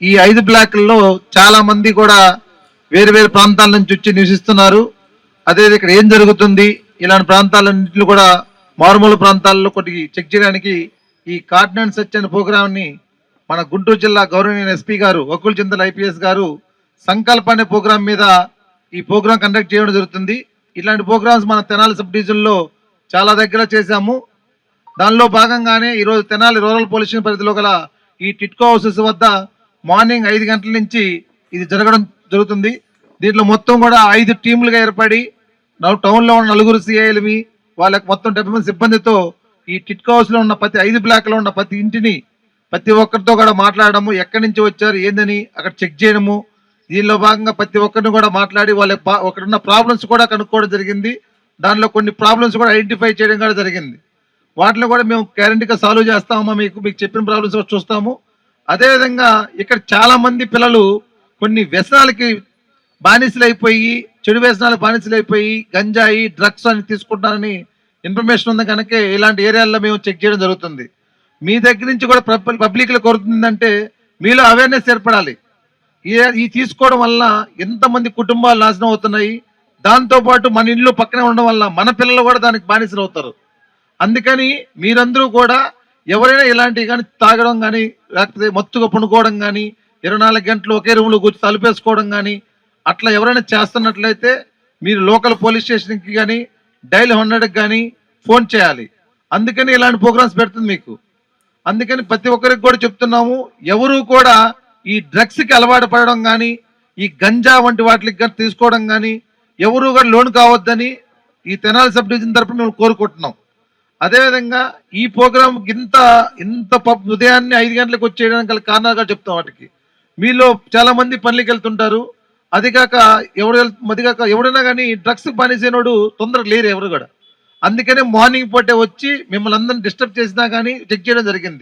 ఈ 5 బ్లాకుల్లో చాలా మంది కూడా వేరు వేరు ప్రాంతాల నుంచి వచ్చి నివసిస్తున్నారు. అదే ఇక్కడ ఏం జరుగుతుంది ఇలాంటి ప్రాంతాలన్నింటిలో కూడా మారుమూల ప్రాంతాల్లో కొద్ది చెక్ చేయడానికి ఈ కార్డినెన్స్ సెర్చ్ అనే ప్రోగ్రామ్ ని మన గుంటూరు జిల్లా గౌరవనీయ ఎస్పీ గారు వకుల్ చింతల్ ఐపీఎస్ గారు సంకల్ప అనే ప్రోగ్రామ్ మీద ఈ ప్రోగ్రామ్ కండక్ట్ చేయడం జరుగుతుంది. ఇలాంటి ప్రోగ్రామ్స్ మన తెనాలి సబ్ డివిజన్ లో చాలా దగ్గర చేశాము. దానిలో భాగంగానే ఈరోజు తెనాలి రూరల్ పోలీస్ స్టేషన్ పరిధిలో గల ఈ టిట్కో హౌసెస్ వద్ద మార్నింగ్ 5 గంటల నుంచి ఇది జరగడం జరుగుతుంది. దీంట్లో మొత్తం కూడా 5 టీములుగా ఏర్పడి టౌన్లో ఉన్న 4 సిఐలవి వాళ్ళకి మొత్తం 70 మంది సిబ్బందితో ఈ టిట్కో హౌస్ లో ఉన్న ప్రతి 5 బ్లాక్ లో ఉన్న ప్రతి ఇంటిని ప్రతి ఒక్కరితో కూడా మాట్లాడము, ఎక్కడి నుంచి వచ్చారు ఏందని అక్కడ చెక్ చేయడము. దీనిలో భాగంగా ప్రతి ఒక్కరిని కూడా మాట్లాడి వాళ్ళ ఉన్న ప్రాబ్లమ్స్ కూడా కనుక్కోవడం జరిగింది. దానిలో కొన్ని ప్రాబ్లమ్స్ కూడా ఐడెంటిఫై చేయడం కూడా జరిగింది. వాటిని కూడా మేము గ్యారంటీగా సాల్వ్ చేస్తామమ్మా, మీకు చెప్పిన ప్రాబ్లమ్స్ చూస్తాము. అదేవిధంగా ఇక్కడ చాలా మంది పిల్లలు కొన్ని వ్యసనాలకి బానిసలైపోయి, చెడు వ్యసనాలకు బానిసలైపోయి గంజాయి డ్రగ్స్ అని తీసుకుంటారని ఇన్ఫర్మేషన్ ఉంది కనుక ఇలాంటి ఏరియాల్లో మేము చెక్ చేయడం జరుగుతుంది. మీ దగ్గర నుంచి కూడా పబ్లిక్లో కోరుతుందంటే మీలో అవేర్నెస్ ఏర్పడాలి. ఈ తీసుకోవడం వల్ల ఎంతమంది కుటుంబాలు నాశనం అవుతున్నాయి, దాంతోపాటు మన ఇల్లు పక్కనే ఉండడం వల్ల మన పిల్లలు కూడా దానికి బానిసలు అవుతారు. అందుకని మీరందరూ కూడా ఎవరైనా ఇలాంటివి కానీ తాగడం కానీ లేకపోతే మత్తుగా పనుకోవడం కానీ 24 గంటలు ఒకే రూమ్లో కూర్చొని తలుపేసుకోవడం కానీ అట్లా ఎవరైనా చేస్తున్నట్లయితే మీరు లోకల్ పోలీస్ స్టేషన్కి కానీ డైల్ 100కి కానీ ఫోన్ చేయాలి. అందుకని ఇలాంటి ప్రోగ్రామ్స్ పెడుతుంది మీకు. అందుకని ప్రతి ఒక్కరికి కూడా చెప్తున్నాము, ఎవరు కూడా ఈ డ్రగ్స్కి అలవాటు పడడం కానీ ఈ గంజా వంటి వాటికి తీసుకోవడం కానీ ఎవరు కూడా లోన్ కావద్దని ఈ తెనాలి సబ్ డివిజన్ తరఫున మేము కోరుకుంటున్నాం. అదేవిధంగా ఈ ప్రోగ్రామ్ ఇంత ఉదయాన్నే 5 గంటలకు వచ్చేయడానికి గల కారణాలుగా చెప్తాం. వాటికి మీలో చాలా మంది పనులకి వెళ్తుంటారు. అదిగాక ఎవడైనా కానీ డ్రగ్స్ బానిసైనోడు తొందరగా లేరు ఎవరు కూడా. అందుకనే మార్నింగ్ పూటే వచ్చి మిమ్మల్ని అందరిని డిస్టర్బ్ చేసినా కానీ చెక్ చేయడం జరిగింది.